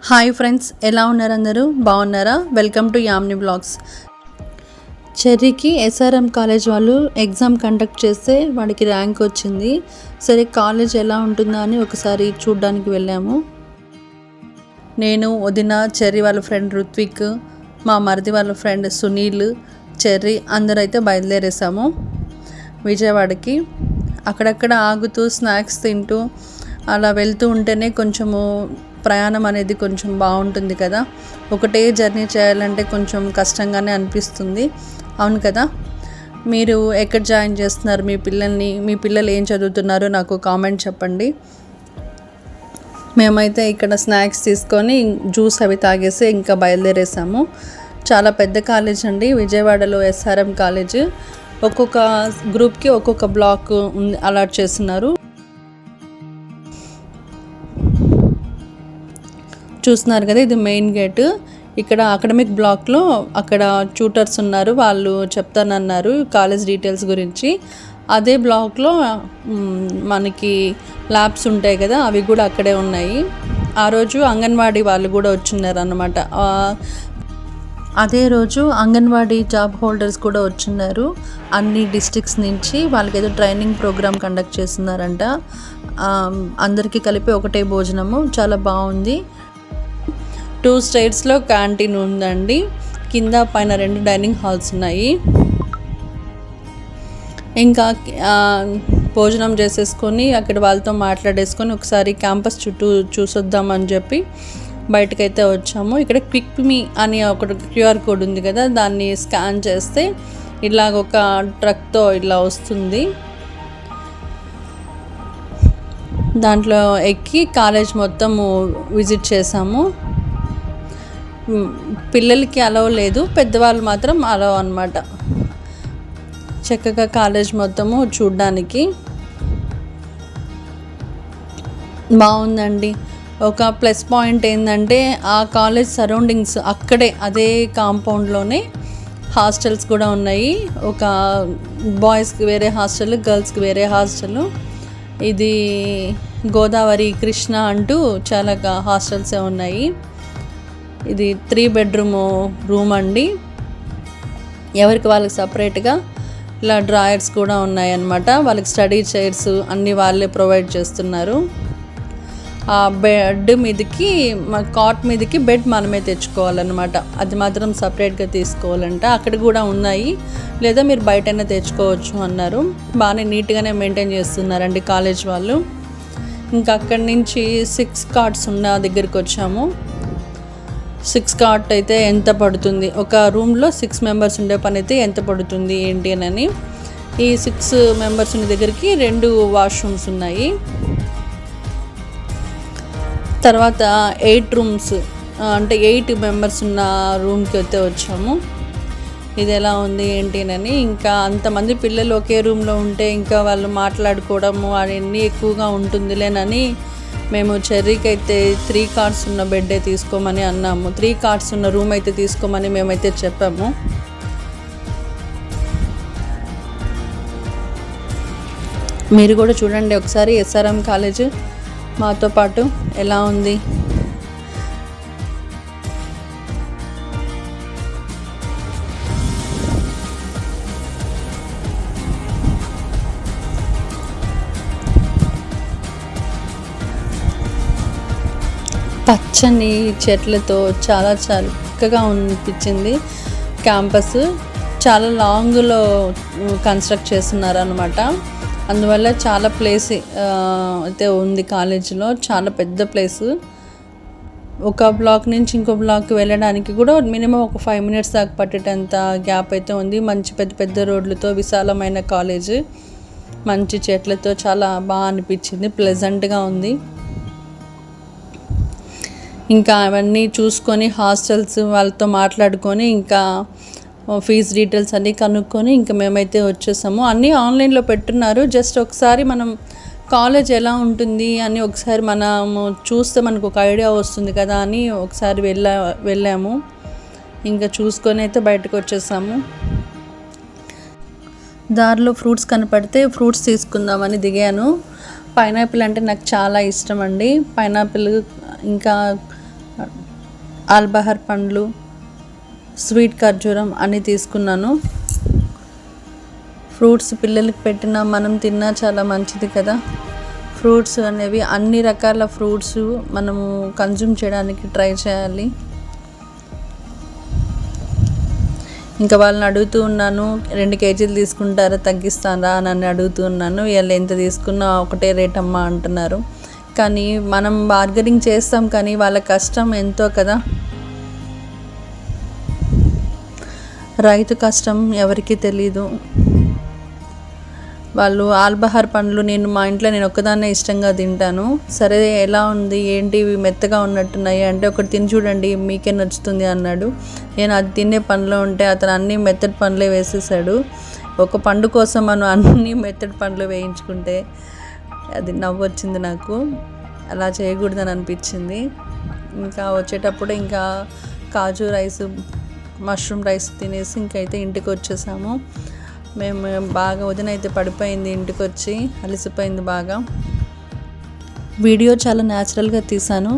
Hi friends, ఎలా ఉన్నారు? అందరూ బాగున్నారా? Welcome to Yamni blogs. చెర్రీకి ఎస్ఆర్ఎం కాలేజ్ వాళ్ళు ఎగ్జామ్ కండక్ట్ చేస్తే వాడికి ర్యాంక్ వచ్చింది. సరే కాలేజ్ ఎలా ఉంటుందా అని ఒకసారి చూడ్డానికి వెళ్ళాము. నేను, వదిన, చెర్రీ వాళ్ళ ఫ్రెండ్ రుత్విక్, మా మరిది వాళ్ళ ఫ్రెండ్ సునీల్, చెర్రీ అందరూ అయితే బయలుదేరేసాము విజయవాడకి. అక్కడక్కడ ఆగుతూ స్నాక్స్ తింటూ అలా వెళ్తూ ఉంటేనే కొంచెము ప్రయాణం అనేది కొంచెం బాగుంటుంది కదా. ఒకటే జర్నీ చేయాలంటే కొంచెం కష్టంగానే అనిపిస్తుంది, అవును కదా. మీరు ఎక్కడ జాయిన్ చేస్తున్నారు మీ పిల్లల్ని? మీ పిల్లలు ఏం చదువుతున్నారో నాకు కామెంట్ చెప్పండి. మేమైతే ఇక్కడ స్నాక్స్ తీసుకొని జ్యూస్ అవి తాగేసి ఇంకా బయలుదేరేసాము. చాలా పెద్ద కాలేజ్ అండి విజయవాడలో, ఎస్ఆర్ఎం కాలేజ్. ఒక్కొక్క గ్రూప్కి ఒక్కొక్క బ్లాక్ అలాట్ చేస్తున్నారు. చూస్తున్నారు కదా, ఇది మెయిన్ గేట్. ఇక్కడ అకాడమిక్ బ్లాక్లో అక్కడ ట్యూటర్స్ ఉన్నారు, వాళ్ళు చెప్తానన్నారు కాలేజ్ డీటెయిల్స్ గురించి. అదే బ్లాక్లో మనకి ల్యాబ్స్ ఉంటాయి కదా, అవి కూడా అక్కడే ఉన్నాయి. ఆ రోజు అంగన్వాడీ వాళ్ళు కూడా వచ్చిన్నారు అన్నమాట. అదే రోజు అంగన్వాడీ జాబ్ హోల్డర్స్ కూడా వచ్చిన్నారు అన్ని డిస్ట్రిక్ట్స్ నుంచి. వాళ్ళకి ఏదో ట్రైనింగ్ ప్రోగ్రామ్ కండక్ట్ చేస్తున్నారంట. అందరికీ కలిపి ఒకటే భోజనము, చాలా బాగుంది. 2 స్టేట్స్లో క్యాంటీన్ ఉందండి. కింద పైన 2 డైనింగ్ హాల్స్ ఉన్నాయి. ఇంకా భోజనం చేసేసుకొని అక్కడ వాళ్ళతో మాట్లాడేసుకొని ఒకసారి క్యాంపస్ చుట్టూ చూసొద్దామని చెప్పి బయటకైతే వచ్చాము. ఇక్కడ క్విక్ మీ అని ఒక క్యూఆర్ కోడ్ ఉంది కదా, దాన్ని స్కాన్ చేస్తే ఇలాగ ఒక ట్రక్తో ఇలా వస్తుంది. దాంట్లో ఎక్కి కాలేజ్ మొత్తము విజిట్ చేసాము. పిల్లలకి అలవ్ లేదు, పెద్దవాళ్ళు మాత్రం అలవ్ అన్నమాట. చక్కగా కాలేజ్ మొత్తము చూడ్డానికి బాగుందండి. ఒక ప్లస్ పాయింట్ ఏంటంటే ఆ కాలేజ్ సరౌండింగ్స్ అక్కడే అదే కాంపౌండ్లోనే హాస్టల్స్ కూడా ఉన్నాయి. ఒక బాయ్స్కి వేరే హాస్టల్, గర్ల్స్కి వేరే హాస్టల్. ఇది గోదావరి, కృష్ణ అంటూ చాలా హాస్టల్సే ఉన్నాయి. ఇది 3 బెడ్రూమ్ రూమ్ అండి. ఎవరికి వాళ్ళకి సపరేట్గా ఇలా డ్రాయర్స్ కూడా ఉన్నాయన్నమాట. వాళ్ళకి స్టడీ చైర్స్ అన్నీ వాళ్ళే ప్రొవైడ్ చేస్తున్నారు. ఆ బెడ్ మీదకి, కాట్ మీదకి బెడ్ మనమే తెచ్చుకోవాలన్నమాట. అది మాత్రం సపరేట్గా తీసుకోవాలంట. అక్కడ కూడా ఉన్నాయి, లేదా మీరు బయటైనా తెచ్చుకోవచ్చు అన్నారు. బాగానే నీట్గానే మెయింటైన్ చేస్తున్నారండి కాలేజ్ వాళ్ళు. ఇంకా అక్కడి నుంచి 6 కార్ట్స్ ఉన్న దగ్గరికి వచ్చాము. 6 కార్ట్ అయితే ఎంత పడుతుంది, ఒక రూమ్లో 6 మెంబర్స్ ఉండే పని అయితే ఎంత పడుతుంది ఏంటి అని. ఈ 6 మెంబర్స్ ఉన్న దగ్గరికి 2 వాష్రూమ్స్ ఉన్నాయి. తర్వాత 8 రూమ్స్, అంటే 8 మెంబర్స్ ఉన్న రూమ్కి అయితే వచ్చాము. ఇది ఎలా ఉంది ఏంటి అని. ఇంకా అంతమంది పిల్లలు ఒకే రూమ్లో ఉంటే ఇంకా వాళ్ళు మాట్లాడుకోవడము అవన్నీ ఎక్కువగా ఉంటుందిలేనని మేము చెర్రీకి అయితే 3 కార్ట్స్ ఉన్న బెడ్డే తీసుకోమని అన్నాము. 3 కార్ట్స్ ఉన్న రూమ్ అయితే తీసుకోమని మేమైతే చెప్పాము. మీరు కూడా చూడండి ఒకసారి ఎస్ఆర్ఎం కాలేజ్ మాతో పాటు ఎలా ఉంది. పచ్చని చెట్లతో చాలా చక్కగా అనిపించింది. క్యాంపస్ చాలా లాంగ్లో కన్స్ట్రక్ట్ చేస్తున్నారు అనమాట. అందువల్ల చాలా ప్లేస్ అయితే ఉంది కాలేజీలో, చాలా పెద్ద ప్లేసు. ఒక బ్లాక్ నుంచి ఇంకో బ్లాక్కి వెళ్ళడానికి కూడా మినిమం ఒక 5 minutes దాకా పట్టేటంత గ్యాప్ అయితే ఉంది. మంచి పెద్ద పెద్ద రోడ్లతో విశాలమైన కాలేజ్, మంచి చెట్లతో చాలా బాగా అనిపించింది, ప్లెజెంట్గా ఉంది. ఇంకా అవన్నీ చూసుకొని హాస్టల్స్ వాళ్ళతో మాట్లాడుకొని ఇంకా ఫీజు డీటెయిల్స్ అన్నీ కనుక్కొని ఇంకా మేమైతే వచ్చేసాము. అన్నీ ఆన్లైన్లో పెట్టున్నారు. జస్ట్ ఒకసారి మనం కాలేజ్ ఎలా ఉంటుంది అని ఒకసారి మనము చూస్తే మనకు ఒక ఐడియా వస్తుంది కదా అని ఒకసారి వెళ్ళాము. ఇంకా చూసుకొని అయితే బయటకు వచ్చేసాము. దారిలో ఫ్రూట్స్ కనపడితే ఫ్రూట్స్ తీసుకుందామని దిగాను. పైనాపిల్ అంటే నాకు చాలా ఇష్టం అండి. పైనాపిల్ ఇంకా ఆల్బహర్ పండ్లు, స్వీట్ ఖర్జూరం అన్నీ తీసుకున్నాను. ఫ్రూట్స్ పిల్లలకి పెట్టినా మనం తిన్నా చాలా మంచిది కదా. ఫ్రూట్స్ అనేవి అన్ని రకాల ఫ్రూట్స్ మనము కన్జ్యూమ్ చేయడానికి ట్రై చేయాలి. ఇంకా వాళ్ళని అడుగుతూ ఉన్నాను, 2 కేజీలు తీసుకుంటారా, తగ్గిస్తారా అని అడుగుతూ ఉన్నాను. వీళ్ళు ఎంత తీసుకున్నా ఒకటే రేట్ అమ్మా అంటున్నారు. కానీ మనం బార్గెనింగ్ చేస్తాం, కానీ వాళ్ళ కష్టం ఎంతో కదా. రైతు కష్టం ఎవరికీ తెలీదు. వాళ్ళు ఆల్బహర్ పండ్లు మా ఇంట్లో నేను ఒక్కదాన్నే ఇష్టంగా తింటాను. సరే ఎలా ఉంది ఏంటి, ఇవి మెత్తగా ఉన్నట్టున్నాయి అంటే, ఒకటి తిని చూడండి మీకే నచ్చుతుంది అన్నాడు. నేను అది తినే పండ్లో ఉంటే అతను అన్నీ మెత్తటి పండ్లే వేసేసాడు. ఒక పండు కోసం మనం అన్నీ మెత్తటి పండ్లు వేయించుకుంటే అది నవ్వు వచ్చింది నాకు. అలా చేయకూడదని అనిపించింది. ఇంకా వచ్చేటప్పుడు ఇంకా కాజు రైస్, మష్రూమ్ రైస్ తినేసి ఇంకైతే ఇంటికి వచ్చేసాము. మేము బాగా వదిన అయితే పడిపోయింది, ఇంటికి వచ్చి అలసిపోయింది బాగా. వీడియో చాలా న్యాచురల్గా తీసాను.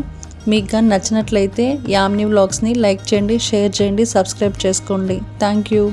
మీకు కానీ నచ్చినట్లయితే యామిని వ్లాగ్స్ని లైక్ చేయండి, షేర్ చేయండి, సబ్స్క్రైబ్ చేసుకోండి. Thank you.